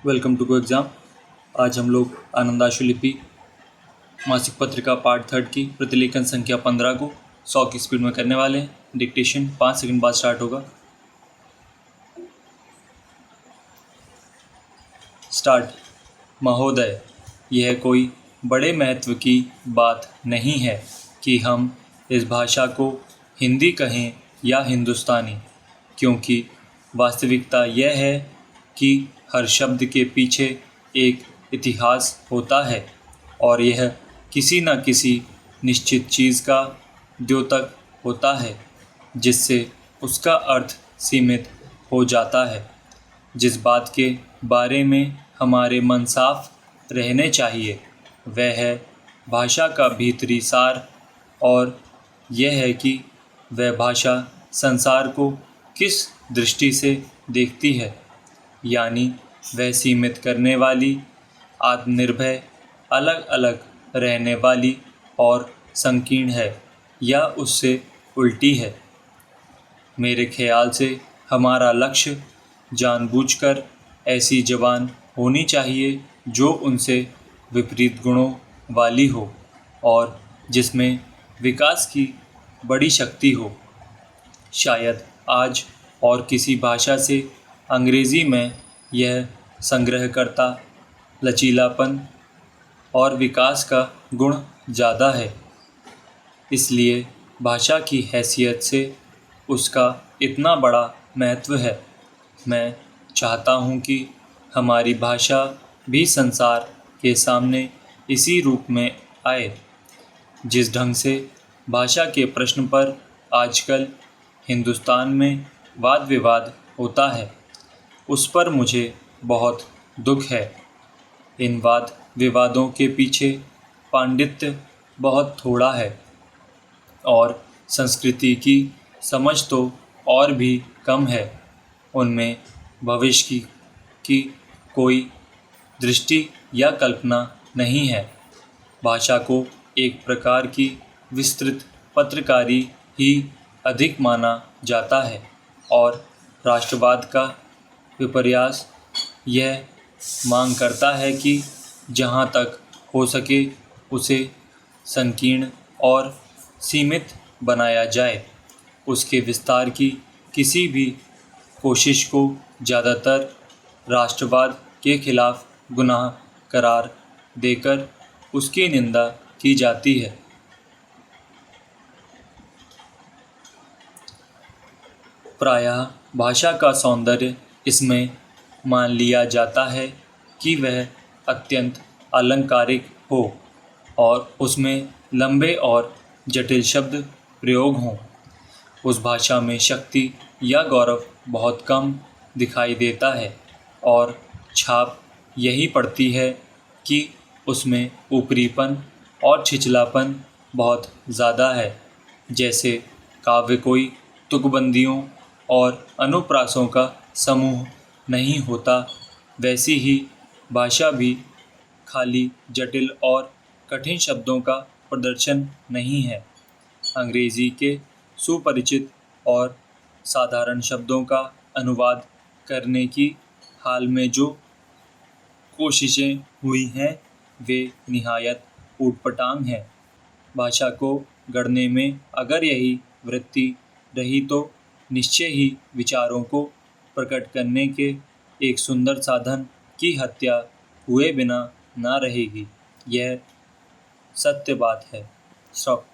Welcome to go exam. आज हम लोग आनंदाशु लिपि मासिक पत्रिका पार्ट 3 की प्रतिलेखन संख्या 15 को 100 की स्पीड में करने वाले हैं। डिक्टेशन 5 सेकंड बाद स्टार्ट होगा। स्टार्ट। महोदय, यह कोई बड़े महत्व की बात नहीं है कि हम इस भाषा को हिंदी कहें या हिंदुस्तानी, क्योंकि वास्तविकता यह है कि हर शब्द के पीछे एक इतिहास होता है और यह किसी न किसी निश्चित चीज़ का द्योतक होता है जिससे उसका अर्थ सीमित हो जाता है। जिस बात के बारे में हमारे मन साफ रहने चाहिए वह है भाषा का भीतरी सार, और यह है कि वह भाषा संसार को किस दृष्टि से देखती है, यानी वह सीमित करने वाली, आत्मनिर्भर, अलग अलग रहने वाली और संकीर्ण है या उससे उल्टी है। मेरे ख्याल से हमारा लक्ष्य जानबूझकर ऐसी ज़बान होनी चाहिए जो उनसे विपरीत गुणों वाली हो और जिसमें विकास की बड़ी शक्ति हो। शायद आज और किसी भाषा से अंग्रेज़ी में यह संग्रहकर्ता, लचीलापन और विकास का गुण ज़्यादा है, इसलिए भाषा की हैसियत से उसका इतना बड़ा महत्व है। मैं चाहता हूँ कि हमारी भाषा भी संसार के सामने इसी रूप में आए। जिस ढंग से भाषा के प्रश्न पर आजकल हिंदुस्तान में वाद विवाद होता है, उस पर मुझे बहुत दुख है। इन वाद विवादों के पीछे पांडित्य बहुत थोड़ा है और संस्कृति की समझ तो और भी कम है। उनमें भविष्य की कोई दृष्टि या कल्पना नहीं है। भाषा को एक प्रकार की विस्तृत पत्रकारी ही अधिक माना जाता है और राष्ट्रवाद का विपर्यास यह मांग करता है कि जहाँ तक हो सके उसे संकीर्ण और सीमित बनाया जाए। उसके विस्तार की किसी भी कोशिश को ज़्यादातर राष्ट्रवाद के खिलाफ गुनाह करार देकर उसकी निंदा की जाती है। प्रायः भाषा का सौंदर्य इसमें मान लिया जाता है कि वह अत्यंत अलंकारिक हो और उसमें लंबे और जटिल शब्द प्रयोग हों। उस भाषा में शक्ति या गौरव बहुत कम दिखाई देता है और छाप यही पड़ती है कि उसमें ऊपरीपन और छिछलापन बहुत ज़्यादा है। जैसे काव्य कोई तुकबंदियों और अनुप्रासों का समूह नहीं होता, वैसी ही भाषा भी खाली जटिल और कठिन शब्दों का प्रदर्शन नहीं है। अंग्रेज़ी के सुपरिचित और साधारण शब्दों का अनुवाद करने की हाल में जो कोशिशें हुई हैं वे निहायत ऊटपटांग हैं। भाषा को गढ़ने में अगर यही वृत्ति रही तो निश्चय ही विचारों को प्रकट करने के एक सुंदर साधन की हत्या हुए बिना ना रहेगी। यह सत्य बात है। स्टॉप।